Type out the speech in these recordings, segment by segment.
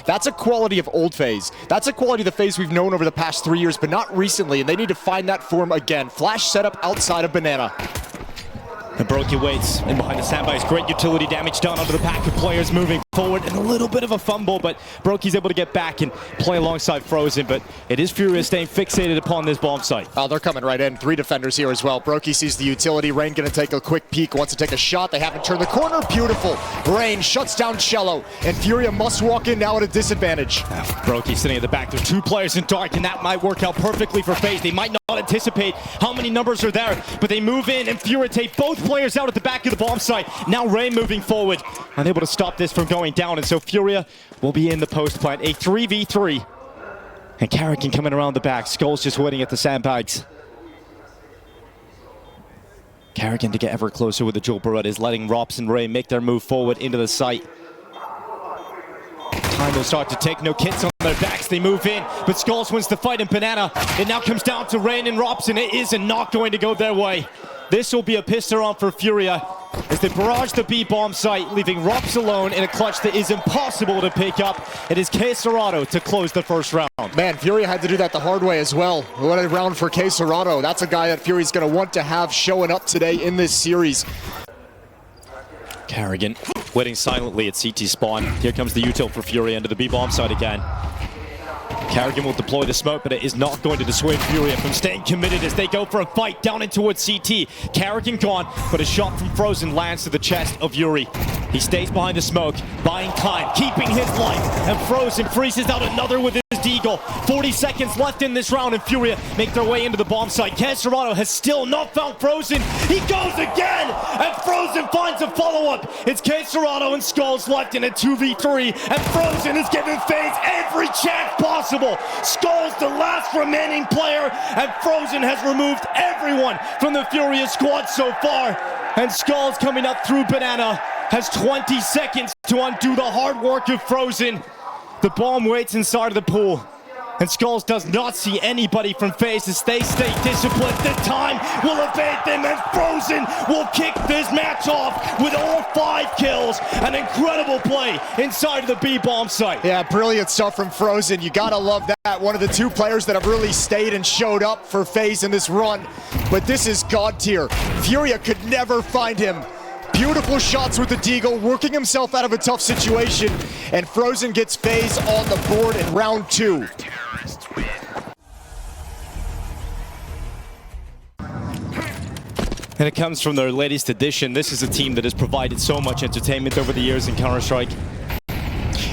That's a quality of old FaZe. That's a quality of the FaZe we've known over the past 3 years, but not recently, and they need to find that form again. Flash setup outside of Banana. And Brokey waits in behind the sandbags. Great utility damage done onto the pack of players moving forward, and a little bit of a fumble, but Brokey's able to get back and play alongside Frozen, but it is FURIA staying fixated upon this bomb site. Oh, they're coming right in. 3 defenders here as well. Brokey sees the utility. Rain gonna take a quick peek, wants to take a shot. They haven't turned the corner. Beautiful. Rain shuts down Cello, and FURIA must walk in now at a disadvantage. Brokey sitting at the back. There's 2 players in dark, and that might work out perfectly for FaZe. They might not anticipate how many numbers are there, but they move in, and FURIA take both players out at the back of the bomb site. Now Rain moving forward, unable to stop this from going down, and so FURIA will be in the post plant. A 3v3. And Carrigan coming around the back. Skull's just waiting at the sandbags. Carrigan to get ever closer with the dual Beretta is letting Rops and Ray make their move forward into the site. Time will start to tick. No kits on their backs. They move in, but Skulls wins the fight in Banana. It now comes down to Rain and Rops, and it is not going to go their way. This will be a pisser on for FURIA as they barrage the B bomb site, leaving Rops alone in a clutch that is impossible to pick up. It is K-Serrato to close the first round. Man, FURIA had to do that the hard way as well. What a round for K-Serrato. That's a guy that FURIA's going to want to have showing up today in this series. Carrigan waiting silently at CT spawn. Here comes the util for FURIA into the B bomb site again. Carrigan will deploy the smoke, but it is not going to dissuade FURIA from staying committed as they go for a fight down in towards CT. Carrigan gone, but a shot from Frozen lands to the chest of Yuri. He stays behind the smoke, buying time, keeping his life, and Frozen freezes out another with his deagle. 40 seconds left in this round, and FURIA make their way into the bomb site. K-Serrato has still not found Frozen. He goes again, and Frozen finds a follow-up. It's K-Serrato and Skulls left in a 2v3, and Frozen is giving FaZe every chance possible. Skulls the last remaining player, and Frozen has removed everyone from the FURIA squad so far. And Skulls coming up through Banana has 20 seconds to undo the hard work of Frozen. The bomb waits inside of the pool, and Skulls does not see anybody from FaZe as they stay disciplined. The time will evade them, and Frozen will kick this match off with all 5 kills. An incredible play inside of the B bomb site. Yeah, brilliant stuff from Frozen. You gotta love that. One of the 2 players that have really stayed and showed up for FaZe in this run. But this is God tier. FURIA could never find him. Beautiful shots with the deagle, working himself out of a tough situation, and Frozen gets FaZe on the board in round 2. And it comes from their latest edition. This is a team that has provided so much entertainment over the years in Counter-Strike.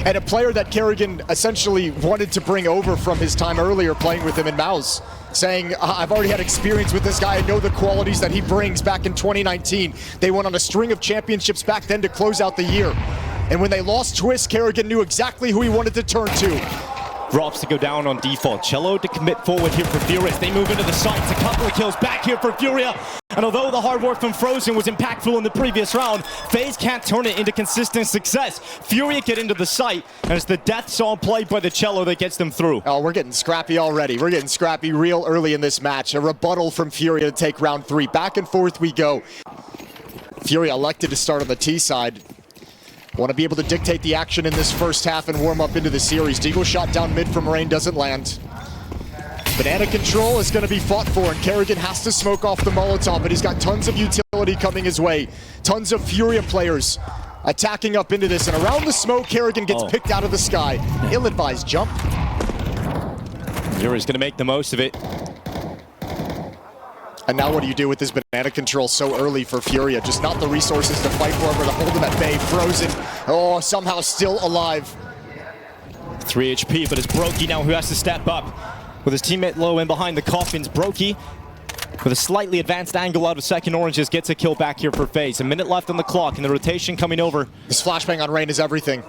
And a player that Carrigan essentially wanted to bring over from his time earlier playing with him in MOUZ, saying, I've already had experience with this guy. I know the qualities that he brings back in 2019. They went on a string of championships back then to close out the year. And when they lost Twist, Carrigan knew exactly who he wanted to turn to. Drops to go down on default. Cello to commit forward here for FURIA. They move into the sites. A couple of kills back here for FURIA. And although the hard work from Frozen was impactful in the previous round, FaZe can't turn it into consistent success. FURIA get into the site, and it's the death song played by the Cello that gets them through. Oh, we're getting scrappy already. We're getting scrappy real early in this match. A rebuttal from FURIA to take round 3. Back and forth we go. FURIA elected to start on the T side. Want to be able to dictate the action in this first half and warm up into the series. Deagle shot down mid from Rain doesn't land. Banana control is going to be fought for, and Carrigan has to smoke off the Molotov, but he's got tons of utility coming his way. Tons of FURIA players attacking up into this, and around the smoke, Carrigan gets picked out of the sky. Ill-advised jump. Yuri's going to make the most of it. And now what do you do with this banana control so early for FURIA? Just not the resources to fight for him or to hold him at bay. Frozen, oh, somehow still alive. 3 HP, but it's Brokey now who has to step up. With his teammate low in behind the coffins, Brokey, with a slightly advanced angle out of second oranges, gets a kill back here for FaZe. A minute left on the clock, and the rotation coming over. This flashbang on Rain is everything.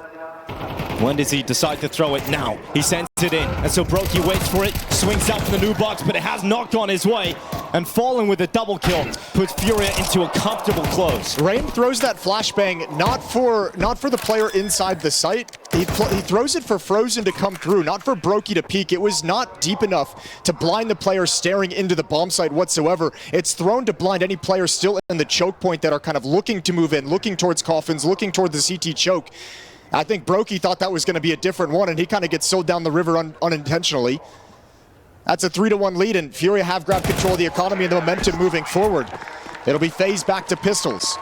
When does he decide to throw it? Now. He sends it in, and so Brokey waits for it, swings out from the new box, but it has not gone his way. And falling with a double kill puts FURIA into a comfortable close. Rain throws that flashbang not for the player inside the site. He throws it for Frozen to come through, not for Brokey to peek. It was not deep enough to blind the player staring into the bomb site whatsoever. It's thrown to blind any player still in the choke point that are kind of looking to move in, looking towards coffins, looking toward the CT choke. I think Brokey thought that was going to be a different one, and he kind of gets sold down the river unintentionally. That's a 3-1 lead, and FURIA have grabbed control of the economy and the momentum moving forward. It'll be FaZe back to pistols.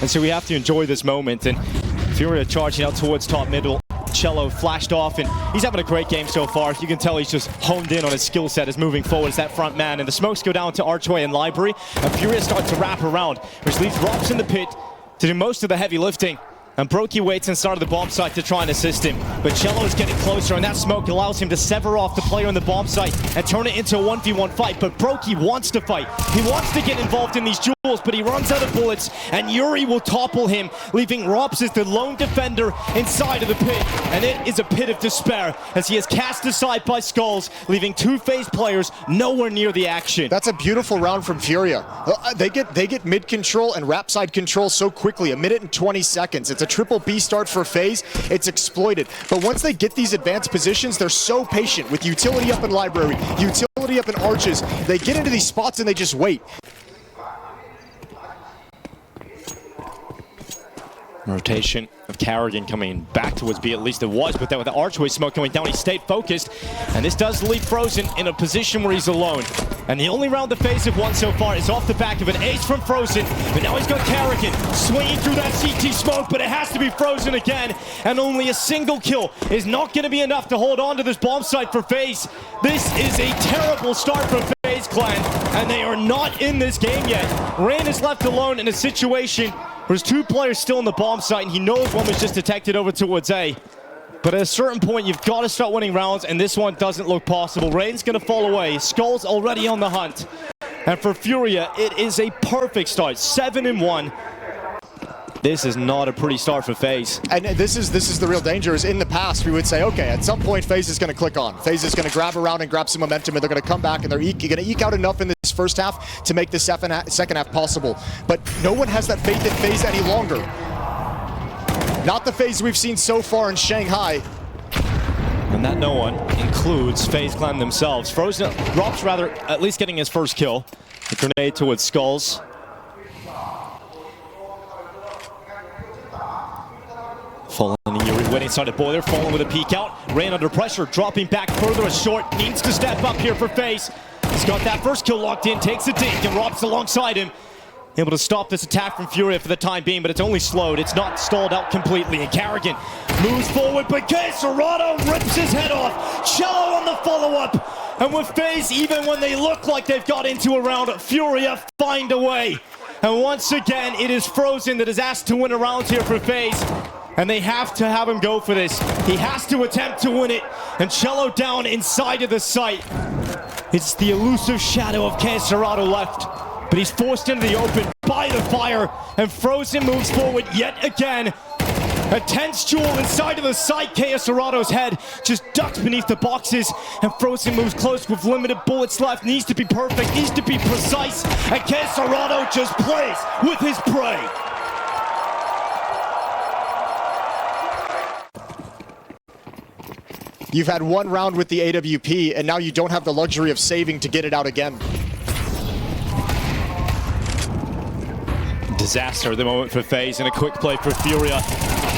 And so we have to enjoy this moment, and FURIA charging out towards top middle. Cello flashed off, and he's having a great game so far. You can tell he's just honed in on his skill set as moving forward as that front man. And the smokes go down to Archway and Library, and FURIA starts to wrap around, which leaves Robs in the pit to do most of the heavy lifting. And Brokey waits inside of the bomb site to try and assist him. But Cello is getting closer, and that smoke allows him to sever off the player in the bomb site and turn it into a 1v1 fight. But Brokey wants to fight. He wants to get involved in these duels, but he runs out of bullets, and Yuri will topple him, leaving Robs as the lone defender inside of the pit. And it is a pit of despair as he is cast aside by Skulls, leaving two FaZe players nowhere near the action. That's a beautiful round from FURIA. They get mid control and wrap side control so quickly, 1 minute and 20 seconds. It's a triple B start for FaZe. It's exploited. But once they get these advanced positions, they're so patient with utility up in Library, utility up in Arches. They get into these spots and they just wait. Rotation of Carrigan coming back towards B, at least it was, but then with the Archway smoke going down, he stayed focused. And this does leave Frozen in a position where he's alone. And the only round the FaZe have won so far is off the back of an ace from Frozen. But now he's got Carrigan swinging through that CT smoke, but it has to be Frozen again. And only a single kill is not going to be enough to hold on to this bomb site for FaZe. This is a terrible start for FaZe Clan, and they are not in this game yet. Rain is left alone in a situation. There's two players still in the bomb site, and he knows one was just detected over towards A. But at a certain point, you've got to start winning rounds, and this one doesn't look possible. Rain's going to fall away. Skull's already on the hunt. And for FURIA, it is a perfect start. 7-1. This is not a pretty start for FaZe. And this is the real danger. Is in the past, we would say, okay, at some point, FaZe is going to click on. FaZe is going to grab around and grab some momentum, and they're going to come back, and they're going to eke out enough in this first half to make the second half possible. But no one has that faith in FaZe any longer. Not the FaZe we've seen so far in Shanghai. And that no one includes FaZe Clan themselves. Frozen, Robs rather, at least getting his first kill. A grenade towards Skulls. Fallen Yuri waiting inside the boiler, falling with a peek out. Rain under pressure, dropping back further as short. Needs to step up here for FaZe. He's got that first kill locked in, takes a dink, and Robs alongside him. Able to stop this attack from FURIA for the time being, but it's only slowed. It's not stalled out completely. And Carrigan moves forward, but Serrato rips his head off. Cello on the follow-up. And with FaZe, even when they look like they've got into a round, FURIA find a way. And once again, it is Frozen that is asked to win a round here for FaZe. And they have to have him go for this. He has to attempt to win it. And Cello down inside of the site. It's the elusive shadow of Serrato left. But he's forced into the open by the fire. And Frozen moves forward yet again. A tense duel inside of the site. Serrato's head just ducks beneath the boxes. And Frozen moves close with limited bullets left. Needs to be perfect, needs to be precise. And Serrato just plays with his prey. You've had one round with the AWP, and now you don't have the luxury of saving to get it out again. Disaster at the moment for FaZe, and a quick play for FURIA.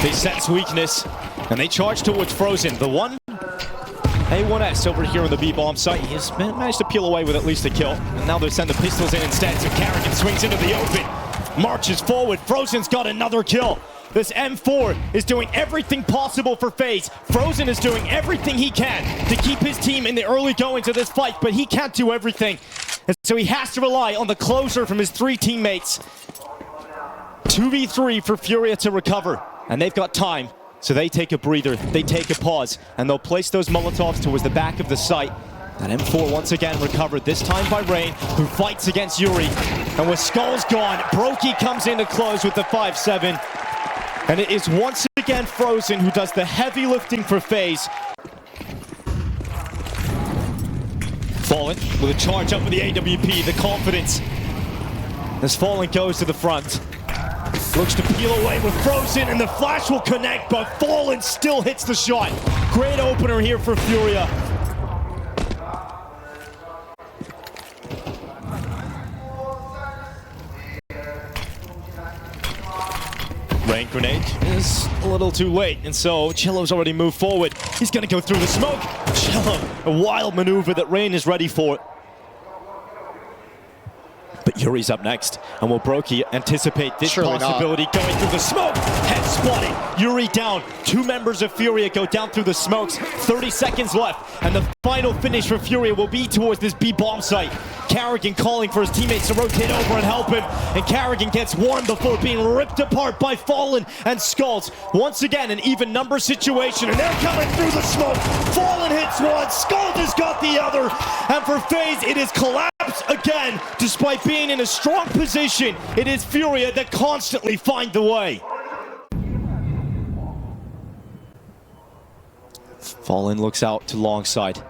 They sense weakness, and they charge towards Frozen. The one A1S over here on the B-bomb site. He has managed to peel away with at least a kill. And now they send the pistols in instead, so Carrigan swings into the open. Marches forward. Frozen's got another kill. This M4 is doing everything possible for FaZe. Frozen is doing everything he can to keep his team in the early goings of this fight, but he can't do everything. And so he has to rely on the closer from his three teammates. 2v3 for FURIA to recover, and they've got time. So they take a breather, they take a pause, and they'll place those Molotovs towards the back of the site. That M4 once again recovered, this time by Rain, who fights against Yuri. And with Skulls gone, Brokey comes in to close with the 5-7. And it is once again Frozen who does the heavy lifting for FaZe. Fallen with a charge up with the AWP, the confidence. As Fallen goes to the front. Looks to peel away with Frozen, and the flash will connect, but Fallen still hits the shot. Great opener here for FURIA. plant grenade is a little too late, and so Cello's already moved forward. He's gonna go through the smoke. Cello, a wild maneuver that Rain is ready for. But Yuri's up next, and will Brokey anticipate this possibility going through the smoke? Head spotted, Yuri down. 2 members of Furia go down through the smokes. 30 seconds left, and the final finish for Furia will be towards this B bomb site. Carrigan calling for his teammates to rotate over and help him, and Carrigan gets one before being ripped apart by Fallen and Skulls. Once again, an even number situation, and they're coming through the smoke. Fallen hits one, Skulls has got the other, and for FaZe, it is collapsed again. Despite being in a strong position, it is Furia that constantly find the way. Fallen looks out to long side.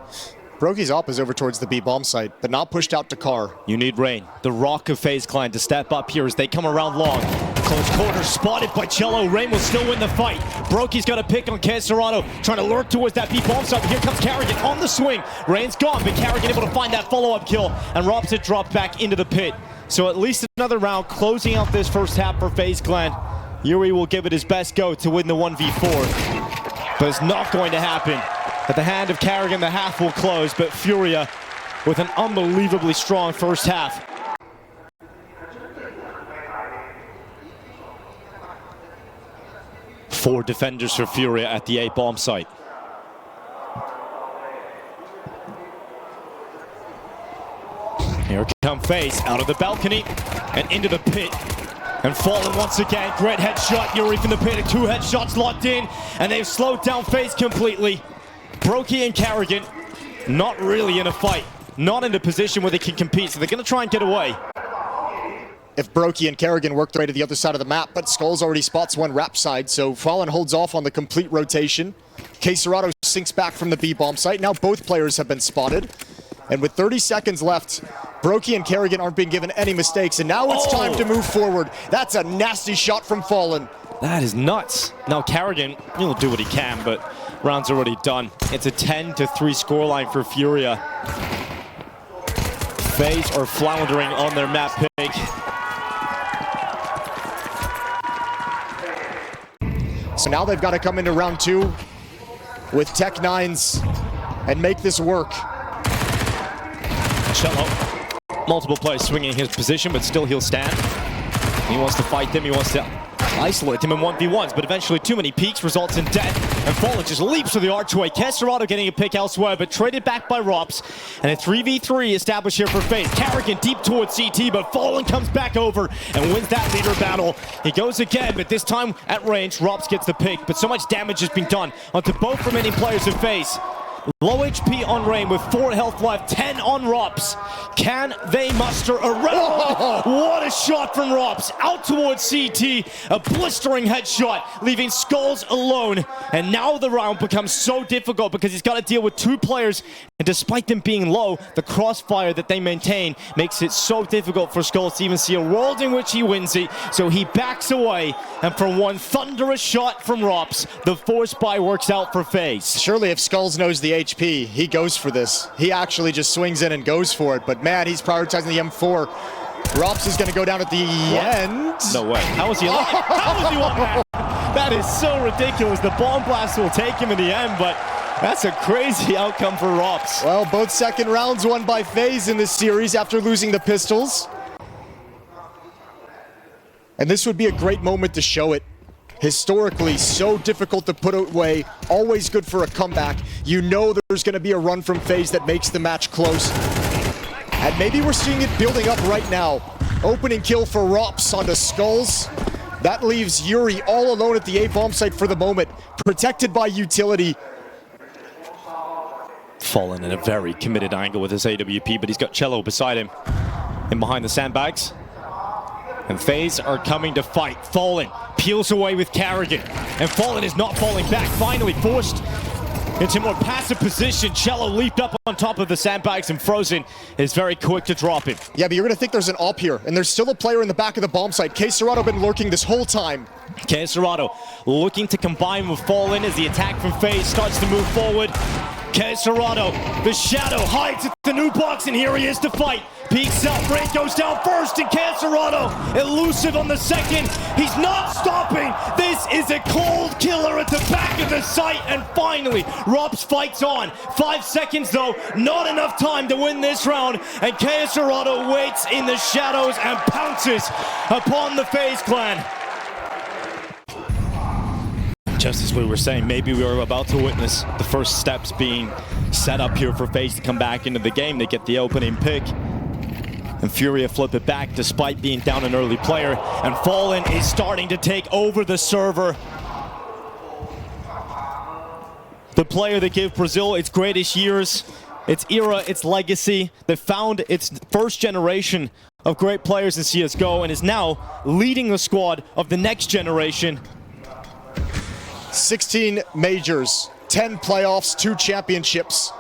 Brokey's op is over towards the B bomb site, but not pushed out to Car. You need Rain, the rock of FaZe Clan, to step up here as they come around long. Close quarter spotted by Cello. Rain will still win the fight. Brokey's got a pick on Caserado, trying to lurk towards that B bomb site. Here comes Carrigan on the swing. Rain's gone, but Carrigan able to find that follow-up kill, and Robs it dropped back into the pit. So at least another round closing out this first half for FaZe Clan. Yuri will give it his best go to win the 1v4, but it's not going to happen. At the hand of Carrigan, the half will close, but Furia with an unbelievably strong first half. Four defenders for Furia at the A bomb site. Here come FaZe out of the balcony and into the pit. And Fallen once again, great headshot. Yuri from the pit, 2 headshots locked in, and they've slowed down FaZe completely. Brokey and Carrigan not really in a fight, not in a position where they can compete, so they're going to try and get away. If Brokey and Carrigan work their way to the other side of the map, but Skulls already spots one rap side, so Fallen holds off on the complete rotation. Caserado sinks back from the B bomb site. Now both players have been spotted. And with 30 seconds left, Brokey and Carrigan aren't being given any mistakes, and now it's time to move forward. That's a nasty shot from Fallen. That is nuts. Now Carrigan, he'll do what he can, but round's already done. It's a 10-3 scoreline for Furia. FaZe are floundering on their map pick. So now they've got to come into round 2 with Tech-9s and make this work. Cello, multiple players swinging his position, but still he'll stand. He wants to fight them, he wants to isolate him in 1v1s, but eventually too many peeks results in death, and Fallen just leaps to the archway. Caserado getting a pick elsewhere, but traded back by Rops, and a 3v3 established here for FaZe. Carrigan deep towards CT, but Fallen comes back over and wins that leader battle. He goes again, but this time at range, Rops gets the pick, but so much damage has been done onto both remaining players of FaZe. Low HP on Rain with 4 health left, 10 on Rops. Can they muster a round? What a shot from Rops. Out towards CT, a blistering headshot, leaving Skulls alone. And now the round becomes so difficult because he's got to deal with 2 players. And despite them being low, the crossfire that they maintain makes it so difficult for Skulls to even see a world in which he wins it. So he backs away, and for one thunderous shot from Rops, the force buy works out for FaZe. Surely if Skulls knows the HP, he goes for this. He actually just swings in and goes for it, but man, he's prioritizing the M4. Rops is going to go down at the end. No way. How is he alive? How is he alive? That is so ridiculous. The bomb blast will take him in the end, but that's a crazy outcome for Rops. Well, both second rounds won by FaZe in this series after losing the pistols. And this would be a great moment to show it. Historically, so difficult to put away, always good for a comeback. You know there's going to be a run from FaZe that makes the match close. And maybe we're seeing it building up right now. Opening kill for Rops onto Skulls. That leaves Yuri all alone at the A bomb site for the moment, protected by utility. Fallen in a very committed angle with his AWP, but he's got Cello beside him and behind the sandbags. And FaZe are coming to fight. Fallen peels away with Carrigan, and Fallen is not falling back. Finally forced into a more passive position. Cello leaped up on top of the sandbags, and Frozen is very quick to drop him. Yeah, but you're gonna think there's an op here, and there's still a player in the back of the bomb site. Caserado been lurking this whole time. Caserado looking to combine with Fallen as the attack from FaZe starts to move forward. Serato, the shadow hides at the new box, and here he is to fight. Peeks out, Rain goes down first, and Serato elusive on the second. He's not stopping. This is a cold killer at the back of the site, and finally, Robs fights on. 5 seconds though, not enough time to win this round, and Serato waits in the shadows and pounces upon the FaZe Clan. Just as we were saying, maybe we were about to witness the first steps being set up here for FaZe to come back into the game. They get the opening pick, and FURIA flip it back despite being down an early player, and Fallen is starting to take over the server. The player that gave Brazil its greatest years, its era, its legacy, that found its first generation of great players in CSGO, and is now leading the squad of the next generation. 16 majors, 10 playoffs, 2 championships.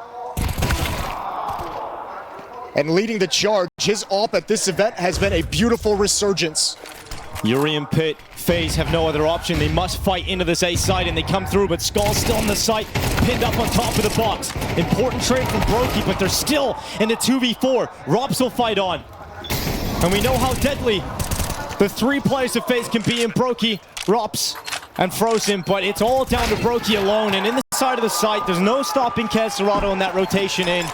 And leading the charge, his op at this event has been a beautiful resurgence. Yuri and Pit, FaZe have no other option. They must fight into this A side, and they come through, but Skull's still on the site, pinned up on top of the box. Important trade from Brokey, but they're still in the 2v4. Robs will fight on. And we know how deadly the 3 players of FaZe can be in Brokey, Robs, and Frozen, but it's all down to Brokey alone, and in the side of the site, there's no stopping Serato in that rotation in.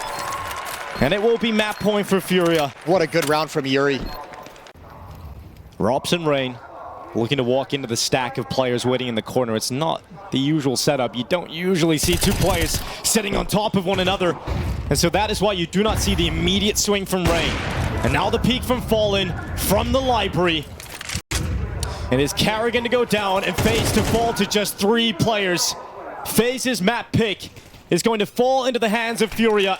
And it will be map point for FURIA. What a good round from Yuri. Robs and Rain looking to walk into the stack of players waiting in the corner. It's not the usual setup. You don't usually see 2 players sitting on top of one another. And so that is why you do not see the immediate swing from Rain. And now the peek from Fallen from the library. And is Karrigan to go down and FaZe to fall to just 3 players. FaZe's map pick is going to fall into the hands of FURIA.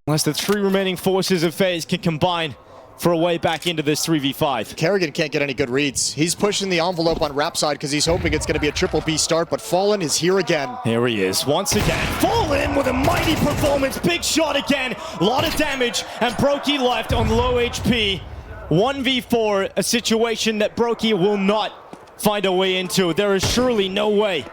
Unless the 3 remaining forces of FaZe can combine for a way back into this 3v5. Karrigan can't get any good reads. He's pushing the envelope on Rap side because he's hoping it's going to be a triple B start, but Fallen is here again. Here he is once again. Fallen with a mighty performance. Big shot again. A lot of damage, and Brokey left on low HP. 1v4, a situation that Brokey will not find a way into. There is surely no way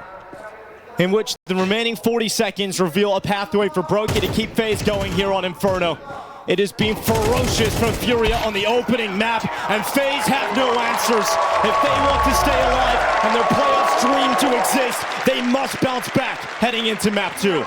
in which the remaining 40 seconds reveal a pathway for Brokey to keep FaZe going here on Inferno. It is being ferocious from FURIA on the opening map, and FaZe have no answers. If they want to stay alive and their playoffs dream to exist, they must bounce back heading into map 2.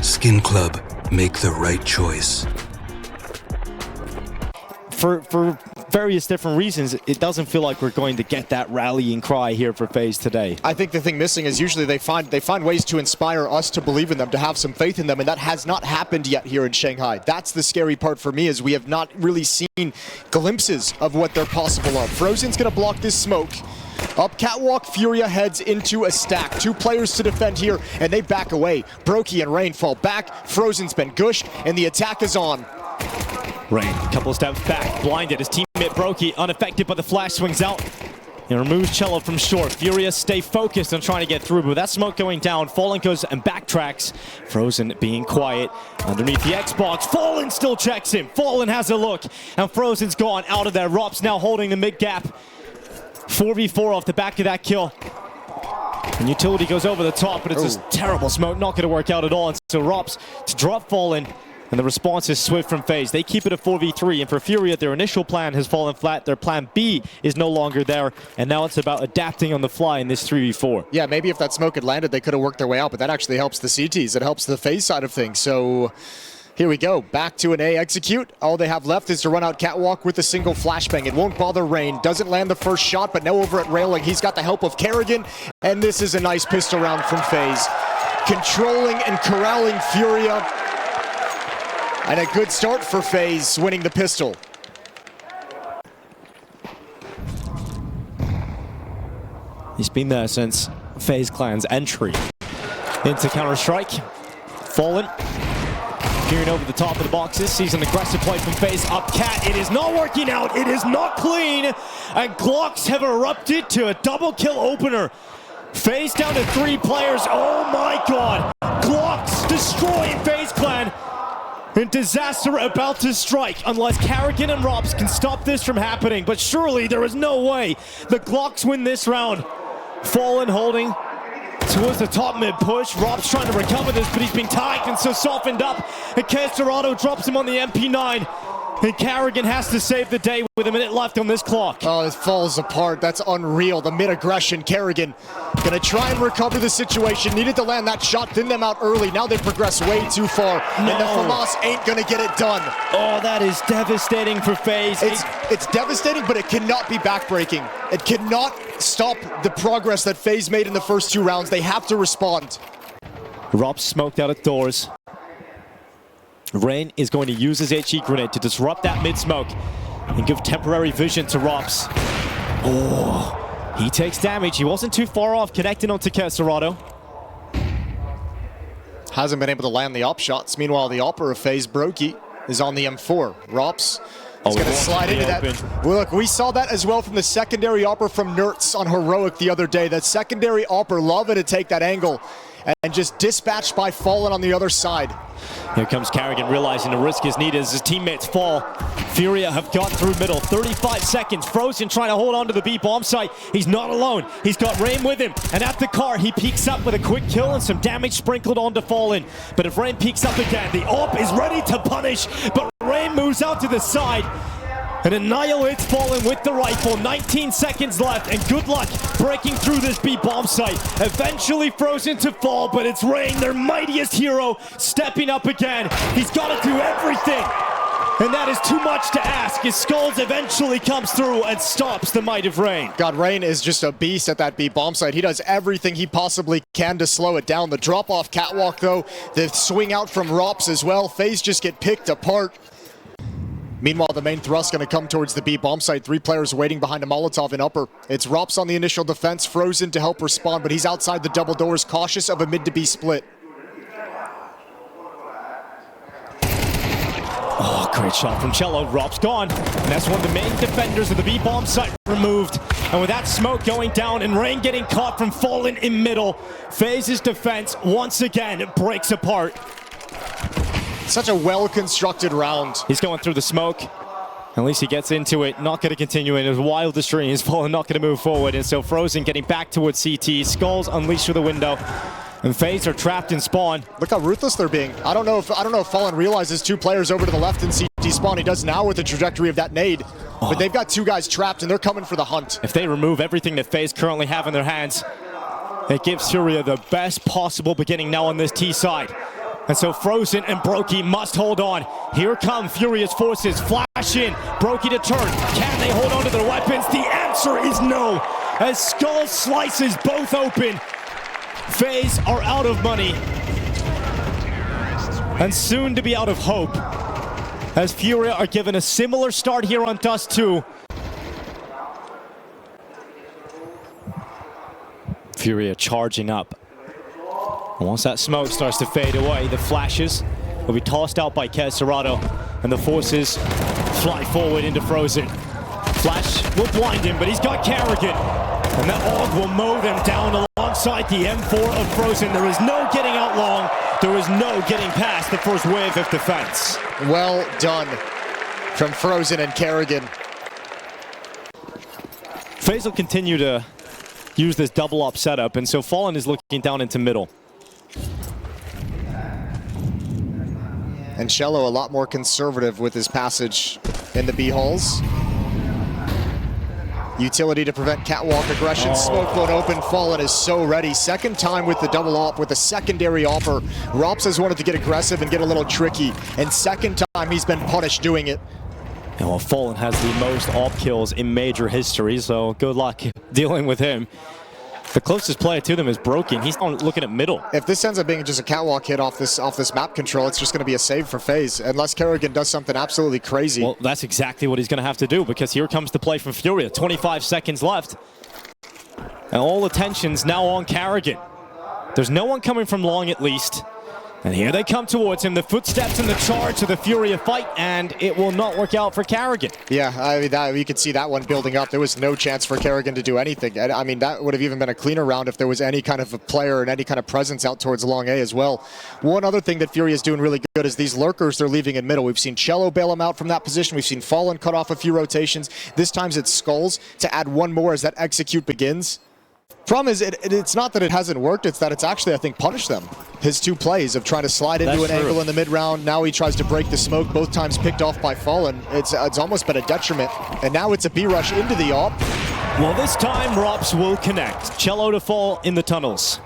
Skin Club, make the right choice. For various different reasons, it doesn't feel like we're going to get that rallying cry here for FaZe today. I think the thing missing is usually they find ways to inspire us to believe in them, to have some faith in them, and that has not happened yet here in Shanghai. That's the scary part for me, is we have not really seen glimpses of what they're possible of. Frozen's gonna block this smoke. Up catwalk, FURIA heads into a stack. 2 players to defend here, and they back away. Brokey and Rain fall back. Frozen's been gushed, and the attack is on. Rain, a couple of steps back, blinded. His teammate Brokey, unaffected, but the flash swings out. He removes Cello from short. FURIA stay focused on trying to get through, but with that smoke going down, Fallen goes and backtracks. Frozen being quiet underneath the Xbox. Fallen still checks him. Fallen has a look, and Frozen's gone out of there. Rob's now holding the mid gap. 4v4 off the back of that kill. And Utility goes over the top, but it's just terrible smoke, not going to work out at all. And so Robs to drop Fallen, and the response is swift from FaZe. They keep it a 4v3, and for FURIA, their initial plan has fallen flat. Their plan B is no longer there, and now it's about adapting on the fly in this 3v4. Yeah, maybe if that smoke had landed, they could have worked their way out, but that actually helps the CTs. It helps the FaZe side of things. So here we go, back to an A execute. All they have left is to run out catwalk with a single flashbang. It won't bother Rain, doesn't land the first shot, but now over at railing, he's got the help of Karrigan, and this is a nice pistol round from FaZe. Controlling and corralling FURIA, and a good start for FaZe, winning the pistol. He's been there since FaZe Clan's entry into Counter-Strike. Fallen Peering over the top of the boxes, sees an aggressive play from FaZe. Up cat, it is not working out, it is not clean, and Glocks have erupted to a double kill opener. FaZe down to 3 players, oh my god! Glocks destroying FaZe Clan, and disaster about to strike unless Karrigan and Robs can stop this from happening, but surely there is no way the Glocks win this round. Fallen holding towards the top mid push. Rob's trying to recover this, but he's being tagged and so softened up. And Casterado drops him on the MP9. And Karrigan has to save the day with a minute left on this clock. Oh, it falls apart. That's unreal. The mid-aggression. Karrigan gonna try and recover the situation. Needed to land that shot, thin them out early. Now they progress way too far. No. And the FAMAS ain't gonna get it done. Oh, that is devastating for FaZe. It's devastating, but it cannot be backbreaking. It cannot stop the progress that FaZe made in the first 2 rounds. They have to respond. Rob smoked out of doors. Rain is going to use his HE grenade to disrupt that mid-smoke and give temporary vision to Robs. Oh, he takes damage. He wasn't too far off connecting onto Casterado. Hasn't been able to land the op shots. Meanwhile, the opper of FaZe, Brokey, is on the M4. Robs is going to slide into that. Well, look, we saw that as well from the secondary opper from Nertz on Heroic the other day. That secondary opper loving to take that angle and just dispatched by Fallen on the other side. Here comes Karrigan, realizing the risk is needed as his teammates fall. FURIA have got through middle. 35 seconds. Frozen trying to hold on to the B bomb site. He's not alone. He's got Rain with him. And at the car, he peeks up with a quick kill and some damage sprinkled onto Fallen. But if Rain peeks up again, the AWP is ready to punish. But Rain moves out to the side and annihilates Fallen with the rifle. 19 seconds left, and good luck breaking through this B bomb site. Eventually Frozen to fall, but it's Rain, their mightiest hero, stepping up again. He's got to do everything, and that is too much to ask as Skulls eventually comes through and stops the might of Rain. God, Rain is just a beast at that B bomb site. He does everything he possibly can to slow it down. The drop-off catwalk, though, the swing out from Rops as well. FaZe just get picked apart. Meanwhile, the main thrust going to come towards the B bomb site. 3 players waiting behind a Molotov in upper. It's Rops on the initial defense, Frozen to help respond, but he's outside the double doors, cautious of a mid to B split. Oh, great shot from Cello. Rops gone. And that's one of the main defenders of the B bomb site removed. And with that smoke going down and Rain getting caught from Fallen in middle, FaZe's defense once again breaks apart. Such a well-constructed round. He's going through the smoke. At least he gets into it. Not going to continue in his wildest dreams. Fallen not going to move forward. And so Frozen getting back towards CT. Skulls unleashed through the window. And FaZe are trapped in spawn. Look how ruthless they're being. I don't know if Fallen realizes 2 players over to the left in CT spawn. He does now with the trajectory of that nade. But they've got 2 guys trapped and they're coming for the hunt. If they remove everything that FaZe currently have in their hands, it gives FURIA the best possible beginning now on this T side. And so Frozen and Brokey must hold on. Here come FURIA's forces. Flash in. Brokey to turn. Can they hold on to their weapons? The answer is no. As Skull slices both open, FaZe are out of money. And soon to be out of hope. As FURIA are given a similar start here on Dust 2. FURIA charging up. Once that smoke starts to fade away, the flashes will be tossed out by Casterado, and the forces fly forward into Frozen. Flash will blind him, but he's got Karrigan, and that AUG will mow them down alongside the M4 of Frozen. There is no getting out long. There is no getting past the first wave of defense. Well done from Frozen and Karrigan. FaZe will continue to use this double up setup, and so Fallen is looking down into middle. And Cello a lot more conservative with his passage in the B holes. Utility to prevent catwalk aggression. Smoke blown open. Fallen is so ready. Second time with the double op with a secondary offer. Rops has wanted to get aggressive and get a little tricky. And second time he's been punished doing it. And well, Fallen has the most op kills in major history, so good luck dealing with him. The closest player to them is Broken. He's looking at middle. If this ends up being just a catwalk hit off this map control, it's just going to be a save for FaZe, unless Karrigan does something absolutely crazy. Well, that's exactly what he's going to have to do, because here comes the play from FURIA. 25 seconds left. And all attention's now on Karrigan. There's no one coming from long, at least. And here they come towards him, the footsteps and the charge of the FURIA fight, and it will not work out for Karrigan. Yeah, I mean, you could see that one building up. There was no chance for Karrigan to do anything. I mean, that would have even been a cleaner round if there was any kind of a player and any kind of presence out towards long A as well. One other thing that FURIA is doing really good is these lurkers they're leaving in middle. We've seen Cello bail him out from that position. We've seen Fallen cut off a few rotations. This time it's Skulls to add one more as that execute begins. Problem is, it's not that it hasn't worked, it's that it's actually, I think, punished them. His two plays of trying to slide into an angle in the mid-round, now he tries to break the smoke, both times picked off by Fallen. It's almost been a detriment, and now it's a B-rush into the AWP. Well, this time, Rops will connect. Cello to fall in the tunnels.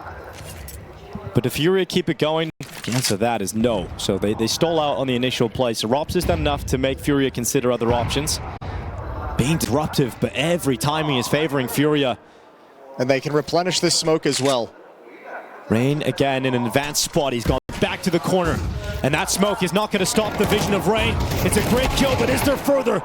But if FURIA keep it going, the answer to that is no. So they stole out on the initial play, so Rops has done enough to make FURIA consider other options. Being disruptive, but every timing is favoring FURIA. And they can replenish this smoke as well. Rain again in an advanced spot. He's gone back to the corner. And that smoke is not going to stop the vision of Rain. It's a great kill, but is there further?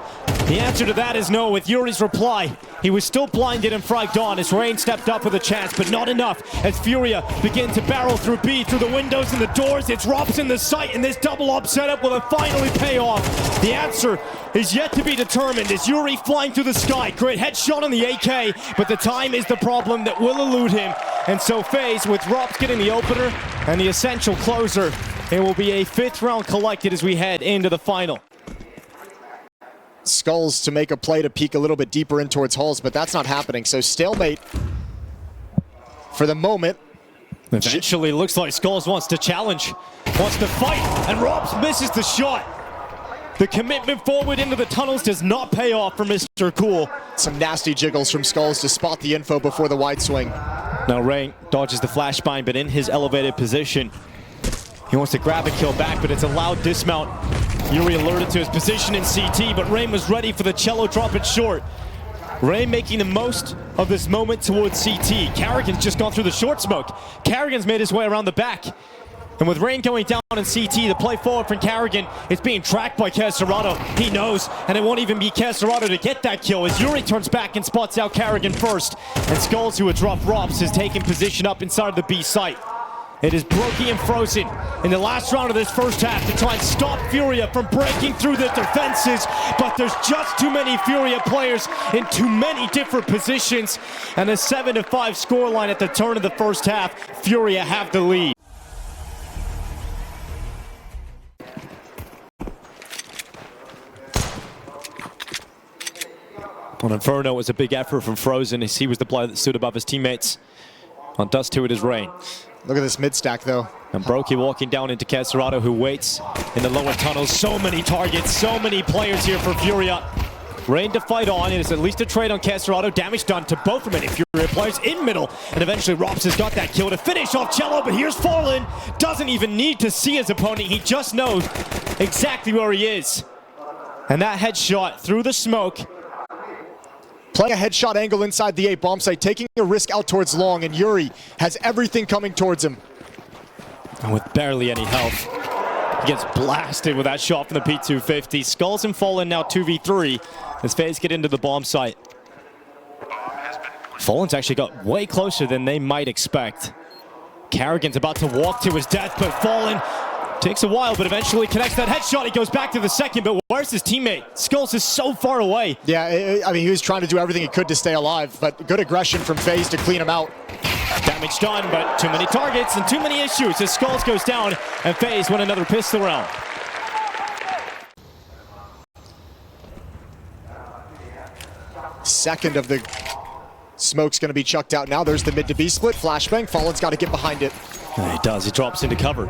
The answer to that is no with Yuri's reply. He was still blinded and fragged on as Rain stepped up with a chance, but not enough as FURIA begin to barrel through B, through the windows and the doors. It's Rops in the sight, and this double up setup will finally pay off. The answer is yet to be determined as Yuri flying through the sky. Great headshot on the AK, but the time is the problem that will elude him. And so FaZe, with Rops getting the opener and the essential closer, it will be a 5th round collected as we head into the final. Skulls to make a play to peek a little bit deeper in towards Hulls, but that's not happening. So stalemate for the moment. Eventually looks like Skulls wants to challenge, wants to fight, and Rops misses the shot. The commitment forward into the tunnels does not pay off for Mr. Cool. Some nasty jiggles from Skulls to spot the info before the wide swing. Now Rain dodges the flashbang, but in his elevated position, he wants to grab a kill back, but it's a loud dismount. Yuri alerted to his position in CT, but Rain was ready for the Cello drop it short. Rain making the most of this moment towards CT. Karrigan's just gone through the short smoke. Karrigan's made his way around the back. And with Rain going down in CT, the play forward from Karrigan is being tracked by Caserato. He knows, and it won't even be Caserato to get that kill as Yuri turns back and spots out Karrigan first. And Skulls, who had dropped Rops, has taken position up inside the B site. It is Brokey and Frozen in the last round of this first half to try and stop FURIA from breaking through the defenses, but there's just too many FURIA players in too many different positions, and a 7-5 scoreline at the turn of the first half. FURIA have the lead. On Inferno, it was a big effort from Frozen as he was the player that stood above his teammates. On Dust 2, it is Rain. Look at this mid stack though. And Brokey walking down into Caserato, who waits in the lower tunnels. So many targets, so many players here for FURIA. Rain to fight on. It is at least a trade on Caserato. Damage done to both of many FURIA players in middle. And eventually Rops has got that kill to finish off Cello, but here's Fallen. Doesn't even need to see his opponent. He just knows exactly where he is. And that headshot through the smoke. Playing a headshot angle inside the A bomb site, taking a risk out towards long, and Yuri has everything coming towards him. And with barely any health, he gets blasted with that shot from the P250. Skulls and Fallen now 2v3 as FaZe get into the bomb site. Fallen's actually got way closer than they might expect. Karrigan's about to walk to his death, but Fallen takes a while, but eventually connects that headshot. He goes back to the second, but where's his teammate? Skulls is so far away. Yeah, I mean, he was trying to do everything he could to stay alive, but good aggression from FaZe to clean him out. Damage done, but too many targets and too many issues as Skulls goes down and FaZe win another pistol round. Second of the smoke's going to be chucked out now. There's the mid to B split. Flashbang. Fallen's got to get behind it. And he does. He drops into cover.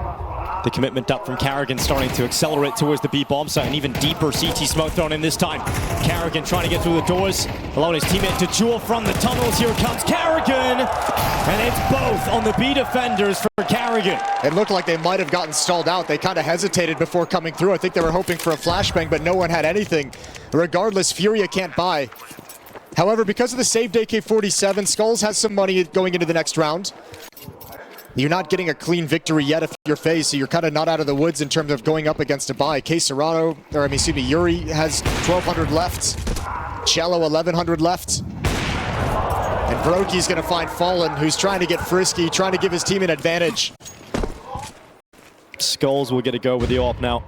The commitment up from Karrigan starting to accelerate towards the B bomb site, and even deeper CT smoke thrown in this time. Karrigan trying to get through the doors, allowing his teammate to jewel from the tunnels. Here comes Karrigan, and it's both on the B defenders for Karrigan. It looked like they might have gotten stalled out. They kind of hesitated before coming through. I think they were hoping for a flashbang, but no one had anything. Regardless, FURIA can't buy. However, because of the saved AK-47, Skulls has some money going into the next round. You're not getting a clean victory yet if you're FaZe, so you're kind of not out of the woods in terms of going up against a buy. Yuri has 1,200 left. Cello 1,100 left. And Brokey's going to find Fallen, who's trying to get frisky, trying to give his team an advantage. MongolZ will get a go with the AWP now.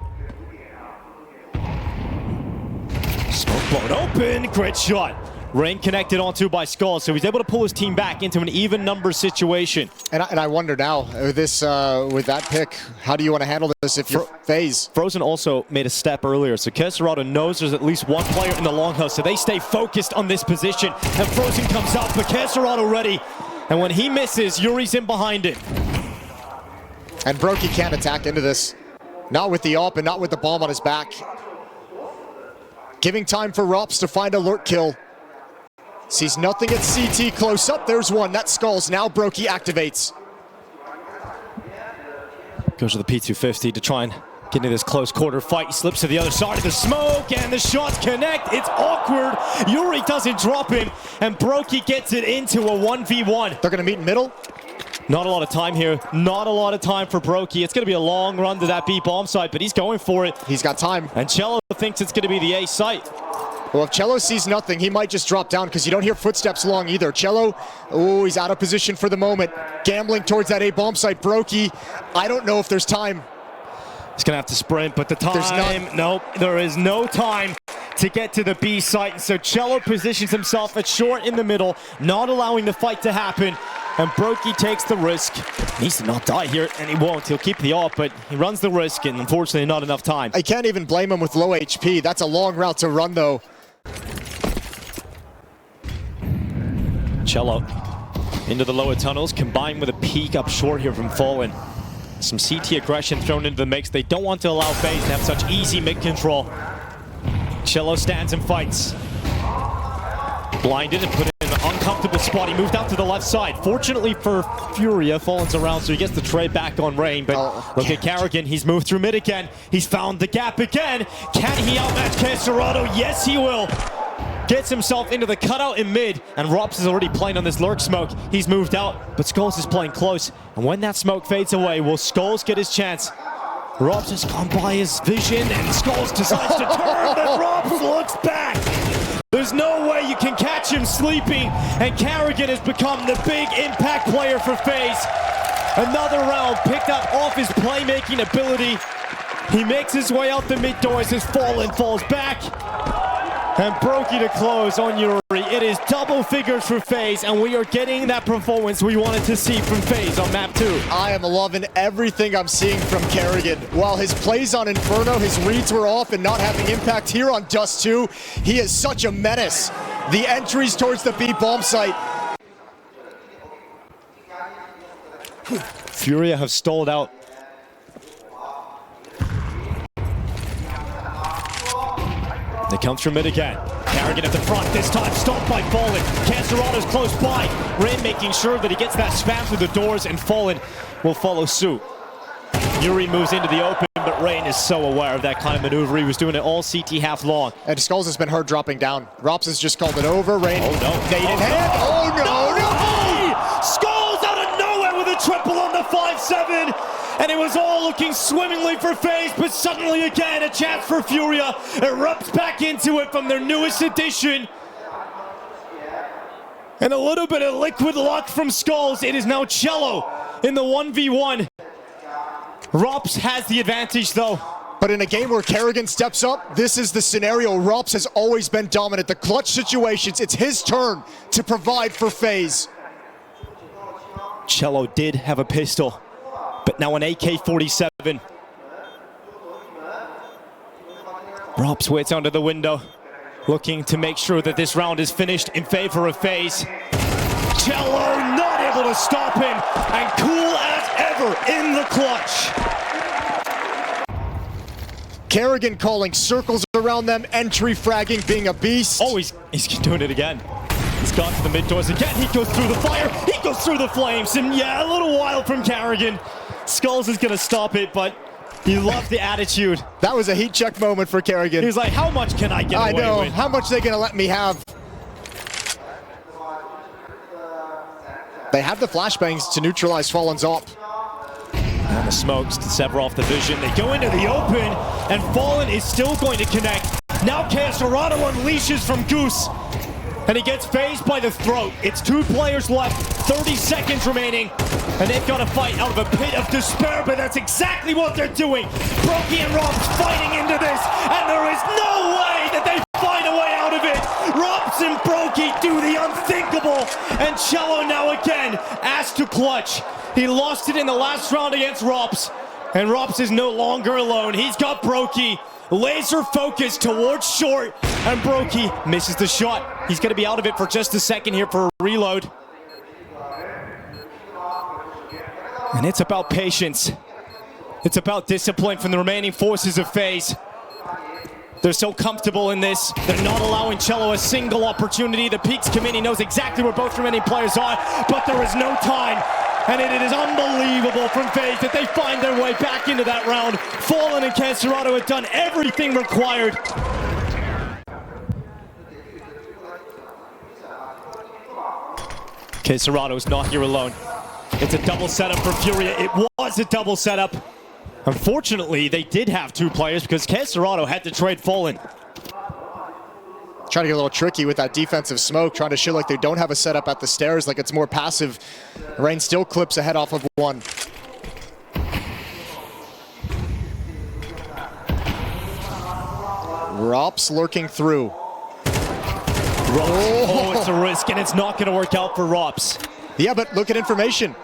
Smoke blown open, great shot. Rain connected onto by MongolZ, so he's able to pull his team back into an even number situation. And I wonder now, with that pick, how do you want to handle this if you're FaZe? Frozen also made a step earlier, so Keserado knows there's at least one player in the longhouse, so they stay focused on this position. And Frozen comes out, but Keserado ready. And when he misses, Yuri's in behind it. And Brokey can't attack into this. Not with the AWP and not with the bomb on his back. Giving time for Rops to find a lurk kill. Sees nothing at CT, close up, there's one, that's MongolZ, now Brokey activates. Goes to the P250 to try and get into this close quarter fight. He slips to the other side of the smoke, and the shots connect. It's awkward. Yuri doesn't drop him, and Brokey gets it into a 1v1. They're gonna meet in middle. Not a lot of time here. Not a lot of time for Brokey. It's gonna be a long run to that B bomb site, but he's going for it. He's got time. And Cello thinks it's gonna be the A site. Well, if Cello sees nothing, he might just drop down because you don't hear footsteps long either. Cello, oh, he's out of position for the moment. Gambling towards that A bomb site. Brokey, I don't know if there's time. He's gonna have to sprint, but the time, There's none. nope, there is no time to get to the B site. So Cello positions himself at short in the middle, not allowing the fight to happen. And Brokey takes the risk. He needs to not die here, and he won't. He'll keep the AWP, but he runs the risk, and unfortunately not enough time. I can't even blame him with low HP. That's a long route to run, though. Cello into the lower tunnels, combined with a peek up short here from Fallen. Some CT aggression thrown into the mix. They don't want to allow FaZe to have such easy mid-control. Cello stands and fights. Blinded and put in an uncomfortable spot. He moved out to the left side. Fortunately for FURIA, Fallen's around, so he gets the trade back on Rain. But look at Carrigan. He's moved through mid again. He's found the gap again. Can he outmatch Keserado? Yes, he will. Gets himself into the cutout in mid, and Rops is already playing on this lurk smoke. He's moved out, but MongolZ is playing close. And when that smoke fades away, will MongolZ get his chance? Rops has gone by his vision, and MongolZ decides to turn, but Rops looks back. There's no way you can catch him sleeping, and Carrigan has become the big impact player for FaZe. Another round picked up off his playmaking ability. He makes his way out the mid doors as Fallen falls back. And Brokey to close on Yuri. It is double figures for FaZe, and we are getting that performance we wanted to see from FaZe on map 2. I am loving everything I'm seeing from Carrigan. While his plays on Inferno, his reads were off and not having impact here on Dust 2, he is such a menace. The entries towards the B bomb site. FURIA have stalled out. They come through mid again. Carrigan at the front, this time stopped by Fallen. Keserado's close by. Rain making sure that he gets that spam through the doors, and Fallen will follow suit. Yuri moves into the open, but Rain is so aware of that kind of maneuver. He was doing it all CT half long. And MongolZ has been heard dropping down. Rops has just called it over. Rain, oh no. Nade in hand. Oh no, no! MongolZ out of nowhere with a triple on the 5-7. And it was all looking swimmingly for FaZe, but suddenly again, a chance for FURIA erupts back into it from their newest addition. And a little bit of liquid luck from MongolZ. It is now Cello in the 1v1. Rops has the advantage though. But in a game where Carrigan steps up, this is the scenario. Rops has always been dominant. The clutch situations, it's his turn to provide for FaZe. Cello did have a pistol, but now an AK-47. Rops waits under the window, looking to make sure that this round is finished in favor of FaZe. Cello not able to stop him, and cool as ever in the clutch. Carrigan calling circles around them, entry fragging, being a beast. Oh, he's doing it again. He's gone to the mid doors again. He goes through the fire. He goes through the flames. And yeah, a little wild from Carrigan. MongolZ is going to stop it, but he loved the attitude. That was a heat check moment for Carrigan. He was like, how much can I get away with? I know. How much are they going to let me have? They have the flashbangs to neutralize Fallen's op. And the smokes to sever off the vision. They go into the open, and Fallen is still going to connect. Now Keserado unleashes from Goose. and he gets phased by the throat. It's 2 players left, 30 seconds remaining, and they've got to fight out of a pit of despair, but that's exactly what they're doing. Brokey and Robs fighting into this, and there is no way that they find a way out of it. Robs and Brokey do the unthinkable, and Cello now again asked to clutch. He lost it in the last round against Robs, and Robs is no longer alone. He's got Brokey laser focused towards short, and Brokey misses the shot. He's going to be out of it for just a second here for a reload. And it's about patience. It's about discipline from the remaining forces of FaZe. They're so comfortable in this. They're not allowing Cello a single opportunity. The Peaks committee knows exactly where both remaining players are, but there is no time. And it is unbelievable from FaZe that they find their way back into that round. Fallen and Caserado have done everything required. Caserado's not here alone. It's a double setup for Furia. It was a double setup. Unfortunately, they did have 2 players because Caserado had to trade Fallen. Trying to get a little tricky with that defensive smoke, trying to show like they don't have a setup at the stairs, like it's more passive. Rain still clips ahead off of 1. Rops lurking through. Oh, it's a risk, and it's not going to work out for Rops. Yeah, but look at information.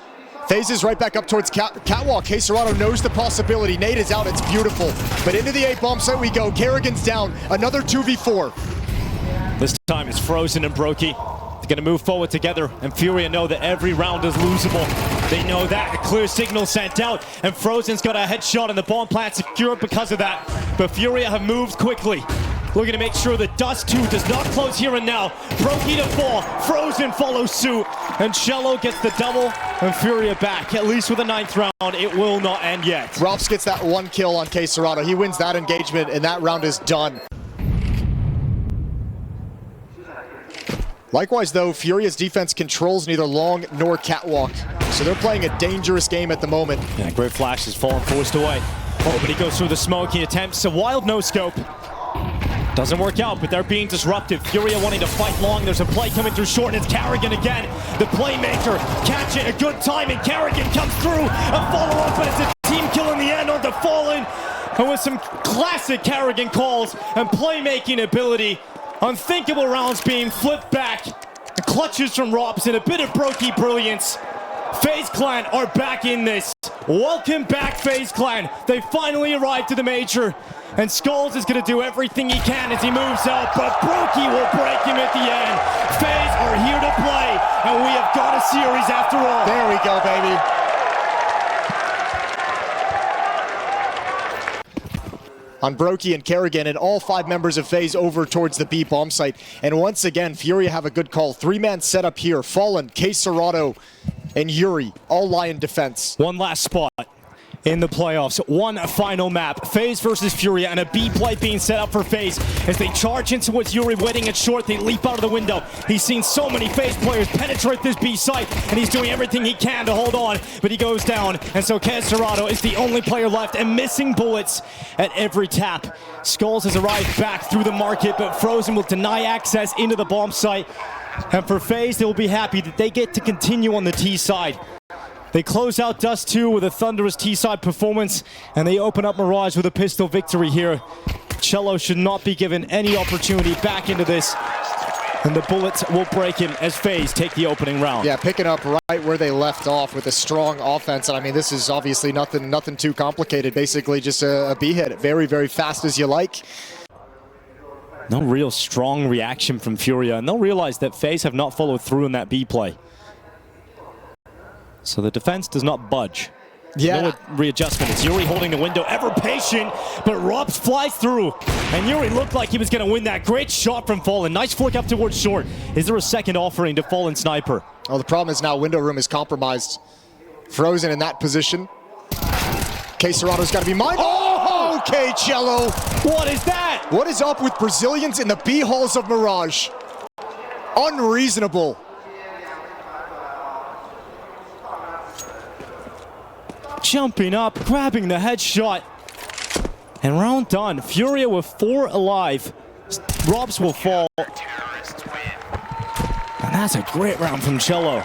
FaZe is right back up towards Catwalk. Caserado knows the possibility. Nate is out, it's beautiful. But into the A bomb site we go. Kerrigan's down, another 2v4. This time it's Frozen and Brokey. They're going to move forward together, and Furia know that every round is losable. They know that. A clear signal sent out, and Frozen's got a headshot, and the bomb plant secured because of that. But Furia have moved quickly. Looking to make sure that Dust 2 does not close here and now. Brokey to fall, Frozen follows suit, and Cello gets the double, and Furia back. At least with the 9th round, it will not end yet. Rops gets that 1 kill on Caserado. He wins that engagement, and that round is done. Likewise, though, Furia's defense controls neither long nor catwalk, so they're playing a dangerous game at the moment. Yeah, great flash has fallen forced away. Oh, but he goes through the smoke. He attempts a wild no-scope. Doesn't work out, but they're being disruptive. Furia wanting to fight long. There's a play coming through short, and it's Kerrigan again. The playmaker, catch it, a good time, and Kerrigan comes through. A follow-up, but it's a team kill in the end on the Fallen. And with some classic Kerrigan calls and playmaking ability, unthinkable rounds being flipped back. Clutches from Robs and a bit of Brokey brilliance. FaZe Clan are back in this. Welcome back, FaZe Clan. They finally arrived to the major. And Skulls is going to do everything he can as he moves out, but Brokey will break him at the end. FaZe are here to play, and we have got a series after all. There we go, baby. On Brokey and Kerrigan, and all 5 members of FaZe over towards the B bomb site. And once again, Furia have a good call. 3-man setup here. Fallen, Caserado, and Yuri all lie in defense. One last spot in the playoffs. One final map. FaZe versus Furia, and a B play being set up for FaZe as they charge into what's Yuri waiting at short. They leap out of the window. He's seen so many FaZe players penetrate this B site, and he's doing everything he can to hold on, but he goes down. And so Caserado is the only player left and missing bullets at every tap. Skulls has arrived back through the market, but Frozen will deny access into the bomb site. And for FaZe, they will be happy that they get to continue on the T side. They close out Dust 2 with a thunderous T-side performance, and they open up Mirage with a pistol victory here. Cello should not be given any opportunity back into this, and the bullets will break him as FaZe take the opening round. Yeah, picking up right where they left off with a strong offense. And I mean, this is obviously nothing too complicated. Basically just a B hit, very, very fast as you like. No real strong reaction from Furia, and they'll realize that FaZe have not followed through in that B play. So the defense does not budge. Yeah. No readjustment. It's Yuri holding the window, ever patient, but Robs flies through. And Yuri looked like he was going to win that. Great shot from Fallen. Nice flick up towards short. Is there a second offering to Fallen Sniper? Well, the problem is now window room is compromised. Frozen in that position. Caserado's got to be mindful. Oh, okay, Cello. What is that? What is up with Brazilians in the B halls of Mirage? Unreasonable. Jumping up, grabbing the headshot. And round done. Furia with 4 alive. Robs will fall. That's a great round from Cello.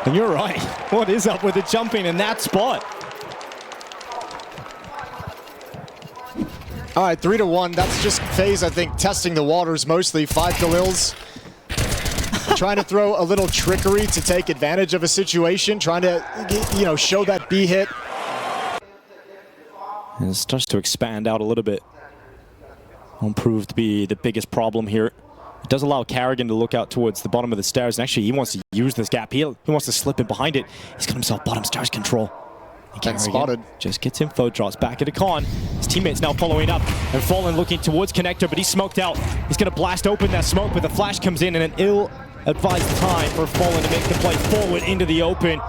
And you're right. What is up with the jumping in that spot? All right, 3-1. That's just FaZe, I think, testing the waters mostly. 5 Galils. Trying to throw a little trickery to take advantage of a situation. Trying to, you know, show that B hit. And it starts to expand out a little bit. Won't prove to be the biggest problem here. It does allow Carrigan to look out towards the bottom of the stairs. And actually, he wants to use this gap. He wants to slip in behind it. He's got himself bottom stairs control. And spotted. Just gets info, drops back into Khan. His teammates now following up. And Fallen looking towards Connector, but he's smoked out. He's going to blast open that smoke, but the flash comes in and an ill-advised time for Fallen to make the play forward into the open.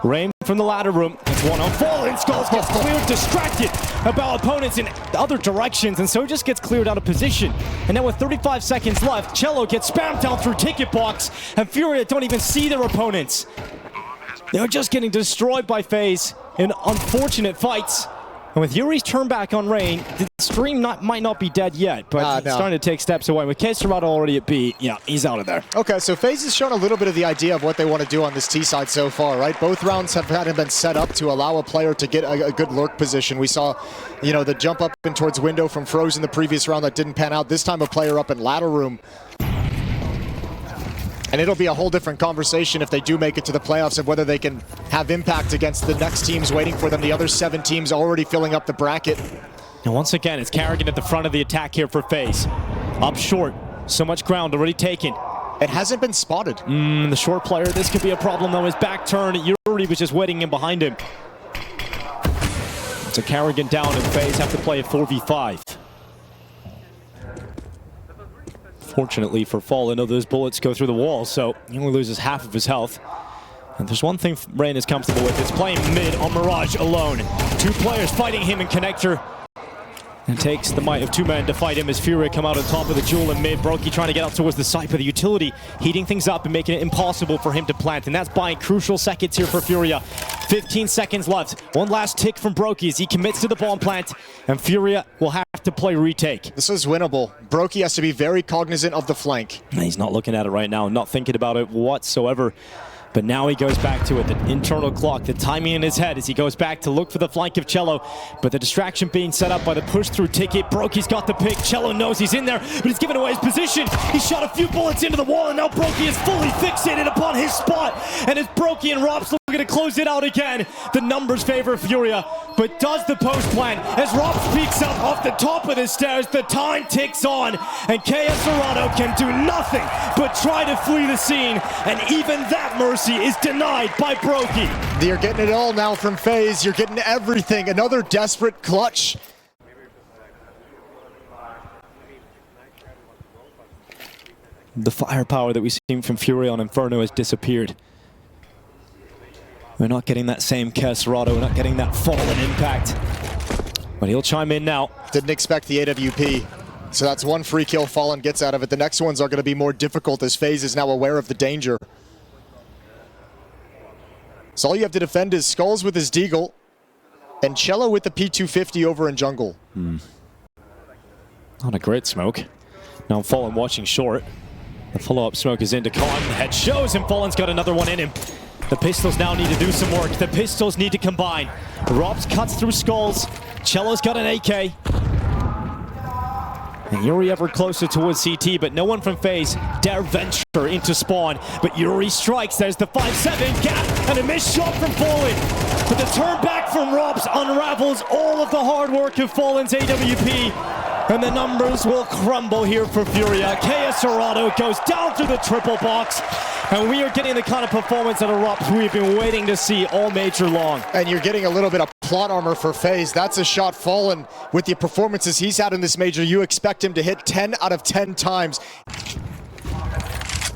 Rain from the ladder room. It's one on Fallen. Skulls gets cleared, distracted about opponents in other directions, and so just gets cleared out of position. And now with 35 seconds left, Cello gets spammed down through ticket box, and FURIA don't even see their opponents. They're just getting destroyed by FaZe in unfortunate fights. And with Yuri's turn back on Rain, the stream might not be dead yet, but it's starting to take steps away. With KSerrato already at B, yeah, he's out of there. Okay, so FaZe has shown a little bit of the idea of what they want to do on this T side so far, right? Both rounds have been set up to allow a player to get a good lurk position. We saw, you know, the jump up in towards window from Frozen the previous round that didn't pan out. This time a player up in ladder room. And it'll be a whole different conversation if they do make it to the playoffs of whether they can have impact against the next teams waiting for them. The other 7 teams already filling up the bracket. And once again, it's Carrigan at the front of the attack here for FaZe. Up short, so much ground already taken. It hasn't been spotted. The short player, this could be a problem though. His back turn, Yuri was just waiting in behind him. So Carrigan down and FaZe have to play a 4v5. Fortunately for Fallen, those bullets go through the wall, so he only loses half of his health. And there's one thing Rain is comfortable with, it's playing mid on Mirage alone. 2 players fighting him in Connector. And takes the might of 2 men to fight him as Furia come out on top of the jewel in mid. Brokey trying to get out towards the site, but the utility heating things up and making it impossible for him to plant. And that's buying crucial seconds here for Furia. 15 seconds left. One last tick from Brokey as he commits to the bomb plant. And Furia will have to play retake. This is winnable. Brokey has to be very cognizant of the flank. He's not looking at it right now, not thinking about it whatsoever. But now he goes back to it, the internal clock, the timing in his head as he goes back to look for the flank of Cello. But the distraction being set up by the push-through ticket. Brokey's got the pick. Cello knows he's in there, but he's giving away his position. He shot a few bullets into the wall, and now Brokey is fully fixated upon his spot. And as Brokey and Robs looking to close it out again, the numbers favor Furia. But does the post plan? As Robs peeks up off the top of the stairs, the time ticks on, and KSerrato can do nothing but try to flee the scene. And even that mercy is denied by Brokey. You're getting it all now from FaZe. You're getting everything. Another desperate clutch. The firepower that we've seen from Furia on Inferno has disappeared. We're not getting that same KSerrato. We're not getting that Fallen impact. But he'll chime in now. Didn't expect the AWP. So that's one free kill Fallen gets out of it. The next ones are going to be more difficult as FaZe is now aware of the danger. So all you have to defend is Skulls with his Deagle and Cello with the P250 over in jungle. Not a great smoke. Now Fallen watching short. The follow-up smoke is into Khan. The head shows him. Fallen's got another one in him. The pistols now need to do some work. The pistols need to combine. Robs cuts through Skulls. Cello's got an AK. And Yuri ever closer towards CT, but no one from FaZe dare venture into spawn. But Yuri strikes. There's the 5-7 gap and a missed shot from Fallen. But the turn back from Robs unravels all of the hard work of Fallen's AWP. And the numbers will crumble here for Furia. KSerrato goes down through the triple box. And we are getting the kind of performance out of Robs we've been waiting to see all major long. And you're getting a little bit of plot armor for FaZe. That's a shot Fallen. With the performances he's had in this major, you expect him to hit 10 out of 10 times.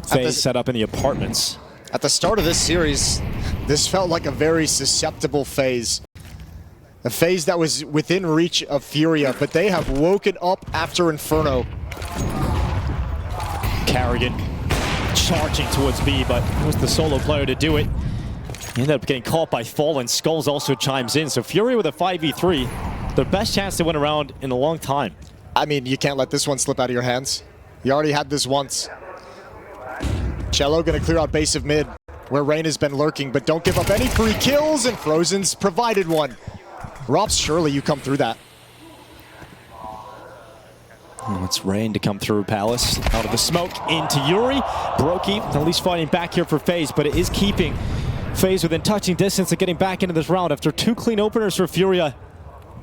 FaZe set up in the apartments. At the start of this series, this felt like a very susceptible FaZe. A FaZe that was within reach of Furia, but they have woken up after Inferno. Carrigan charging towards B, but it was the solo player to do it. He ended up getting caught by Fallen. Skulls also chimes in, so Furia with a 5v3. Their best chance to win a round in a long time. I mean, you can't let this one slip out of your hands. You already had this once. Cello gonna clear out base of mid, where Rain has been lurking, but don't give up any free kills, and Frozen's provided one. Rops, surely you come through that. Oh, it's Rain to come through Palace. Out of the smoke into Yuri. Brokey at least fighting back here for FaZe, but it is keeping FaZe within touching distance of getting back into this round. After 2 clean openers for FURIA,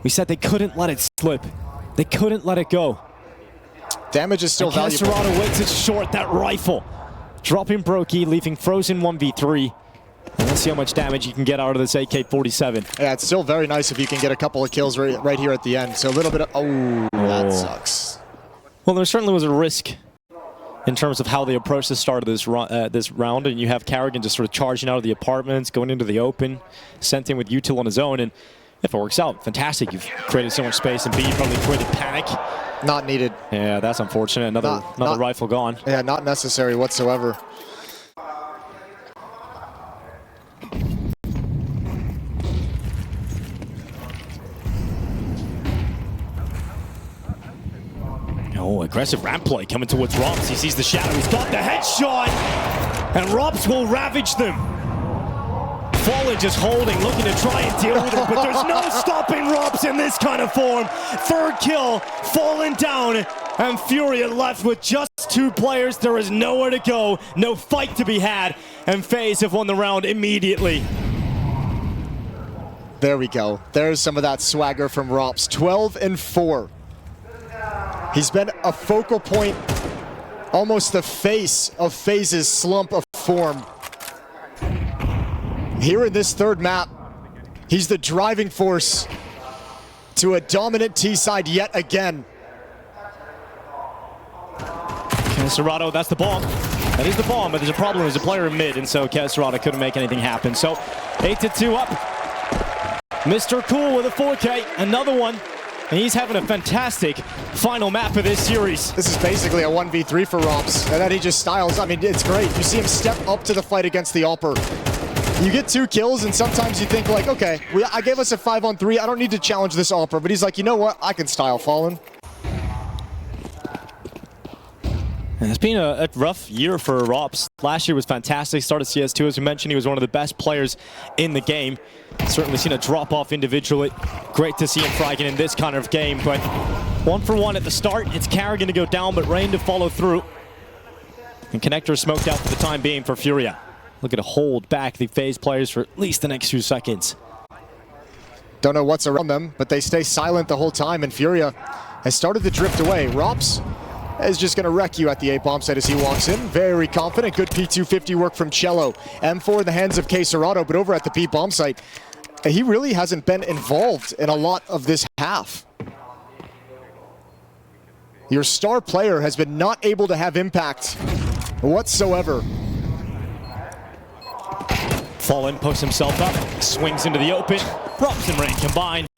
we said they couldn't let it slip. They couldn't let it go. Damage is still valuable. Caserado waits it short, that rifle. Dropping Brokey, leaving Frozen 1v3. And let's see how much damage you can get out of this AK-47. Yeah, it's still very nice if you can get a couple of kills right here at the end. So a little bit of, that sucks. Well, there certainly was a risk in terms of how they approached the start of this round, and you have Karrigan just sort of charging out of the apartments, going into the open, sent in with util on his own, and if it works out, fantastic. You've created so much space, and B, you probably created panic. Not needed. Yeah, that's unfortunate. Another rifle gone. Yeah, not necessary whatsoever. Oh, aggressive ramp play coming towards Rops. He sees the shadow. He's got the headshot. And Rops will ravage them. Fallen just holding, looking to try and deal with it, but there's no stopping Rops in this kind of form. 3rd kill, Fallen down, and FURIA left with just 2 players. There is nowhere to go, no fight to be had, and FaZe have won the round immediately. There we go. There's some of that swagger from Rops. 12-4. He's been a focal point, almost the face of FaZe's slump of form. Here in this 3rd map, he's the driving force to a dominant T-side yet again. Caserado, that's the bomb. That is the bomb, but there's a problem. There's a player in mid, and so Caserado couldn't make anything happen. So 8-2 up. Mr. Cool with a 4K, another one. And he's having a fantastic final map of this series. This is basically a 1v3 for Rops, and then he just styles. I mean, it's great. You see him step up to the fight against the Alper. You get 2 kills, and sometimes you think like, okay, I gave us a 5-on-3. I don't need to challenge this Alper, but he's like, you know what? I can style Fallen. And it's been a rough year for Rops. Last year was fantastic. Started CS2, as we mentioned. He was one of the best players in the game. Certainly seen a drop-off individually. Great to see him fragging in this kind of game, but 1-for-1 at the start. It's Karrigan to go down, but Rain to follow through. And Connector smoked out for the time being for FURIA. Looking to hold back the FaZe players for at least the next few seconds. Don't know what's around them, but they stay silent the whole time, and FURIA has started to drift away. Rops is just going to wreck you at the A-bomb site as he walks in. Very confident. Good P250 work from Cello. M4 in the hands of Caserado, but over at the B-bomb site, he really hasn't been involved in a lot of this half. Your star player has been not able to have impact whatsoever. Fallen pokes himself up, swings into the open. Rops and Rain combined.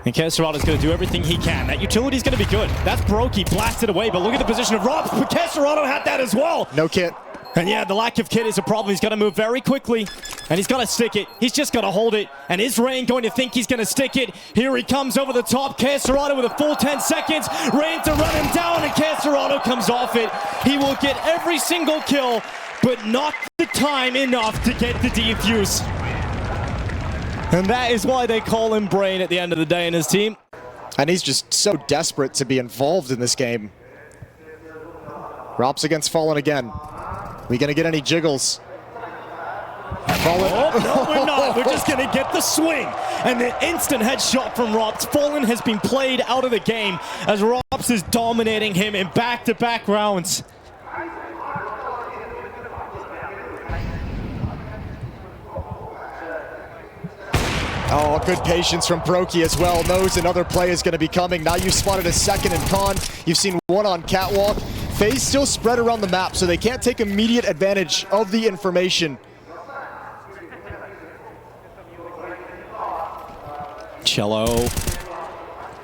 And Caserado's going to do everything he can. That utility's going to be good. That's Brokey blasted away, but look at the position of Rops. But Caserado had that as well. No kit. And yeah, the lack of kit is a problem. He's got to move very quickly, and he's got to stick it. He's just got to hold it. And is Rain going to think he's going to stick it? Here he comes over the top. Caserado with a full 10 seconds. Rain to run him down, and Caserado comes off it. He will get every single kill, but not the time enough to get the defuse. And that is why they call him Brain at the end of the day in his team. And he's just so desperate to be involved in this game. Rops against Fallen again. We gonna get any jiggles? Fallen. Oh, no, we're not. We're just gonna get the swing. And the instant headshot from Rops. Fallen has been played out of the game as Rops is dominating him in back-to-back rounds. Oh, good patience from Brokey as well. Knows another play is going to be coming. Now you spotted a second in Con. You've seen one on Catwalk. FaZe still spread around the map, so they can't take immediate advantage of the information. Cello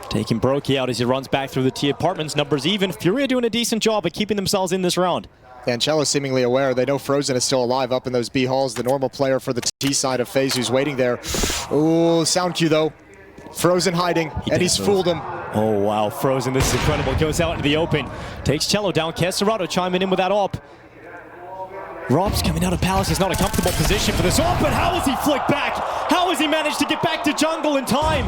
taking Brokey out as he runs back through the T apartments. Numbers even. FURIA doing a decent job at keeping themselves in this round. And Cello's seemingly aware. They know Frozen is still alive up in those B halls. The normal player for the T side of FaZe who's waiting there. Oh, sound cue though. Frozen hiding, and he's fooled him. Oh wow, Frozen, this is incredible. Goes out into the open. Takes Cello down. Caserado chiming in with that op. Rob's coming out of Palace is not a comfortable position for this. Oh, but how has he flicked back? How has he managed to get back to jungle in time?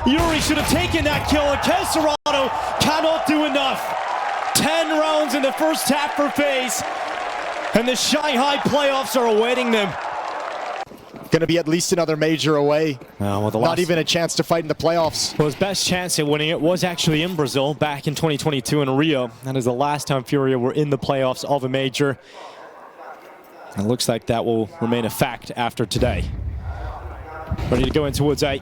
Yuri should have taken that kill, and Kesserado cannot do enough. 10 rounds in the first half for FaZe, and the Shanghai playoffs are awaiting them. Going to be at least another major away. Well, not even a chance to fight in the playoffs. Well, his best chance at winning it was actually in Brazil back in 2022 in Rio. That is the last time FURIA were in the playoffs of a major. It looks like that will remain a fact after today. Ready to go in towards A.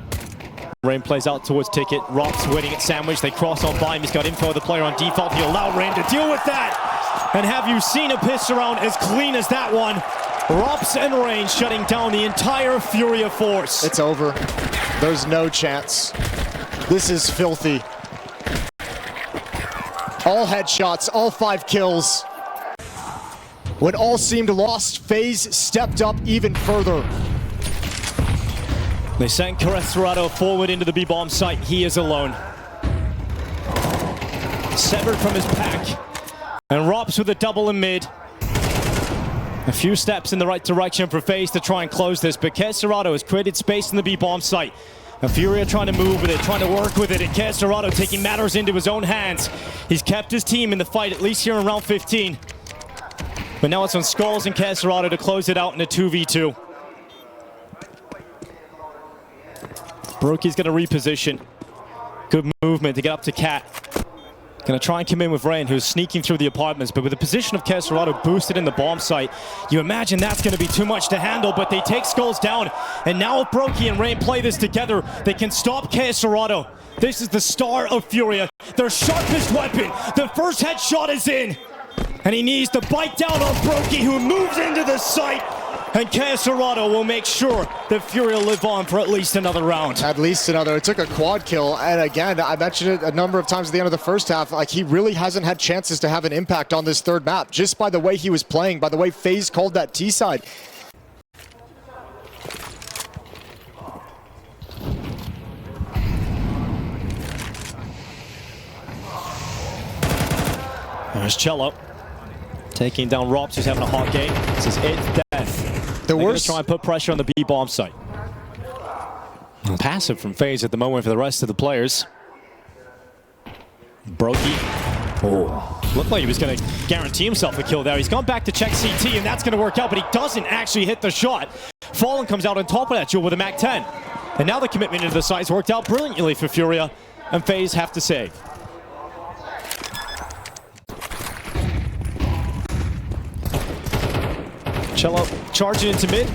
Rain plays out towards Ticket. Rob's waiting at Sandwich. They cross on by him. He's got info of the player on default. He'll allow Rain to deal with that. And have you seen a piss around as clean as that one? Robs and Rain shutting down the entire FURIA force. It's over. There's no chance. This is filthy. All headshots, all 5 kills. When all seemed lost, FaZe stepped up even further. They sent Kesserado forward into the B-bomb site. He is alone. Severed from his pack. And Robs with a double in mid. A few steps in the right direction for FaZe to try and close this, but Kesserado has created space in the B-bomb site. And FURIA trying to move with it, trying to work with it, and Kesserado taking matters into his own hands. He's kept his team in the fight, at least here in round 15. But now it's on Skulls and Kesserado to close it out in a 2v2. Brokey's going to reposition. Good movement to get up to Cat. Going to try and come in with Rain, who's sneaking through the apartments, but with the position of Kesserado boosted in the bomb site, you imagine that's going to be too much to handle, but they take Skulls down, and now if Brokey and Rain play this together, they can stop Kesserado. This is the star of FURIA, their sharpest weapon. The first headshot is in, and he needs to bite down on Brokey, who moves into the site, and Kesserado will make sure that FURIA live on for at least another round. At least another. It took a quad kill, and again, I mentioned it a number of times at the end of the first half, like he really hasn't had chances to have an impact on this third map, just by the way he was playing, by the way FaZe called that T side. There's Cello. Taking down Robs, who's having a hot game. This is it, death. The worst. Try and put pressure on the B-bomb site. Passive from FaZe at the moment for the rest of the players. Brokey. Oh, looked like he was going to guarantee himself a kill there. He's gone back to check CT, and that's going to work out, but he doesn't actually hit the shot. Fallen comes out on top of that duel with a MAC-10. And now the commitment into the site's worked out brilliantly for FURIA, and FaZe have to save. Cello charging into mid.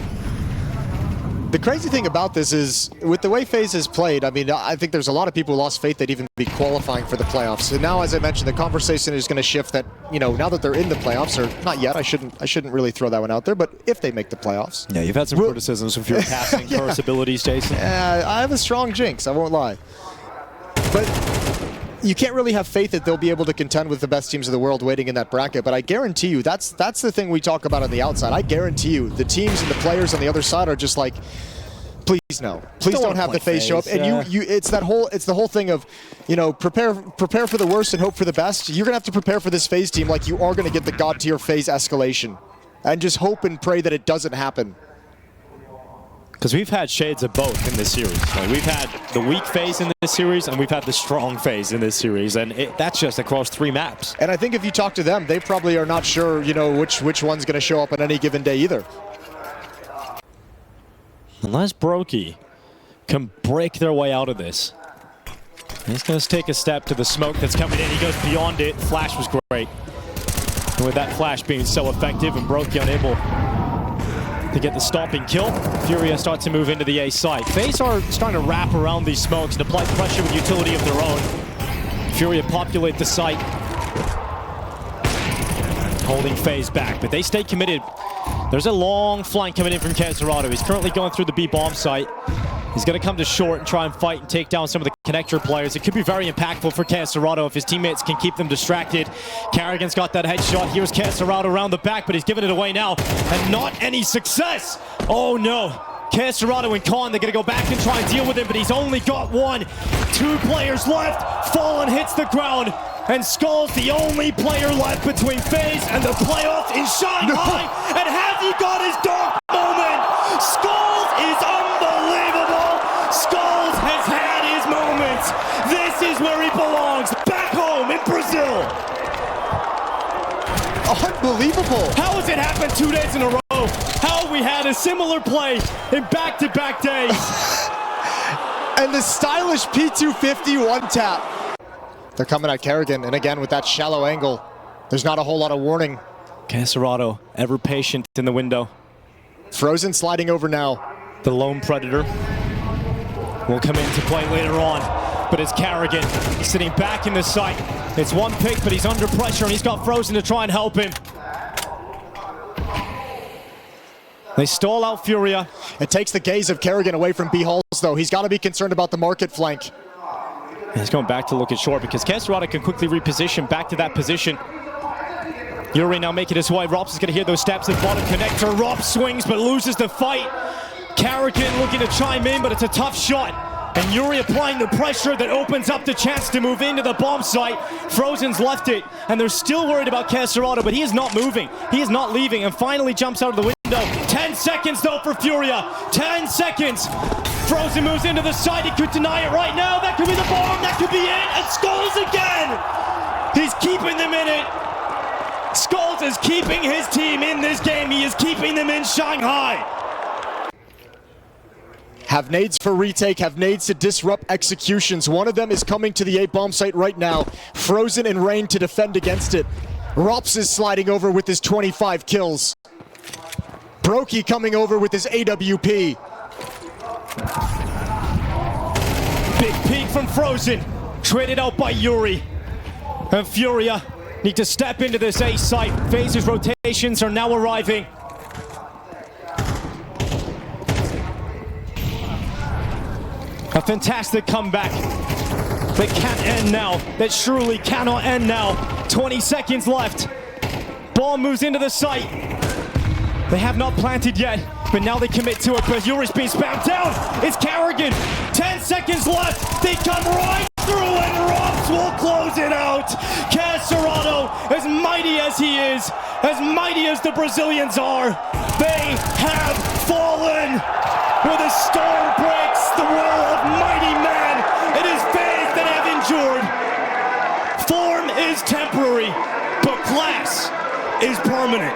The crazy thing about this is, with the way FaZe has played, I mean, I think there's a lot of people who lost faith they'd even be qualifying for the playoffs. And now, as I mentioned, the conversation is going to shift that, you know, now that they're in the playoffs, or not yet, I shouldn't really throw that one out there, but if they make the playoffs. Yeah, you've had some criticisms of your passing curse abilities, Jason. I have a strong jinx, I won't lie. But you can't really have faith that they'll be able to contend with the best teams of the world waiting in that bracket, but I guarantee you, that's the thing we talk about on the outside. I guarantee you, the teams and the players on the other side are just like, please no, please don't have the FaZe show up. And it's the whole thing of, you know, prepare for the worst and hope for the best. You're gonna have to prepare for this FaZe team like you are gonna get the god tier FaZe escalation, and just hope and pray that it doesn't happen. Because we've had shades of both in this series. Like, we've had the weak FaZe in this series, and we've had the strong FaZe in this series, and that's just across 3 maps. And I think if you talk to them, they probably are not sure, you know, which one's going to show up on any given day either. Unless Brokey can break their way out of this. He's going to take a step to the smoke that's coming in. He goes beyond it. Flash was great. And with that flash being so effective and Brokey unable to get the stopping kill, FURIA starts to move into the A side. FaZe are starting to wrap around these smokes and apply pressure with utility of their own. FURIA populate the site, holding FaZe back, but they stay committed. There's a long flank coming in from Kesserado. He's currently going through the B-bomb site. He's going to come to short and try and fight and take down some of the connector players. It could be very impactful for Kesserado if his teammates can keep them distracted. Carrigan's got that headshot. Here's Kesserado around the back, but he's giving it away now. And not any success. Oh no. Kesserado and Khan, they're going to go back and try and deal with him, but he's only got one. 2 players left. Fallen hits the ground. And Skull's the only player left between FaZe and the playoffs in Shanghai. And has he got his dark moment? Skulls is unbelievable. Skulls has had his moments. This is where he belongs, back home in Brazil. Unbelievable. How has it happened 2 days in a row? How have we had a similar play in back-to-back days? And the stylish P250 one tap. They're coming at Kerrigan, and again with that shallow angle, there's not a whole lot of warning. Cacerado, ever patient in the window. Frozen sliding over now. The lone predator will come into play later on, but it's Kerrigan sitting back in the site. It's one pick, but he's under pressure, and he's got Frozen to try and help him. They stall out Furia. It takes the gaze of Kerrigan away from Buchholz, though. He's got to be concerned about the market flank. He's going back to look at short because Cacerado can quickly reposition back to that position. Yuri now making his way. Rops is going to hear those steps at bottom connector. Rops swings but loses the fight. Kerrigan looking to chime in, but it's a tough shot. And Yuri applying the pressure that opens up the chance to move into the bomb site. Frozen's left it, and they're still worried about Cacerado, but he is not moving. He is not leaving, and finally jumps out of the window. 10 seconds though for Furia. 10 seconds. Frozen moves into the side. He could deny it right now. That could be the bomb. That could be it. And Skulls again. He's keeping them in it. Skulls is keeping his team in this game. He is keeping them in Shanghai. Have nades for retake, have nades to disrupt executions. One of them is coming to the A bomb site right now. Frozen and Rain to defend against it. Rops is sliding over with his 25 kills. Brokey coming over with his AWP. Big peek from Frozen. Traded out by Yuri. And Furia need to step into this A site. FaZe's rotations are now arriving. A fantastic comeback that can't end now, that surely cannot end now. 20 seconds left. Ball moves into the site. They have not planted yet, but now they commit to it because Yuri's being spammed down. It's Kerrigan. 10 seconds left. They come right through and Rops will close it out. Cacerado, as mighty as he is, as mighty as the Brazilians are, they have fallen. Where the storm breaks the will of mighty man, it is FaZe that have endured. Form is temporary, but class is permanent.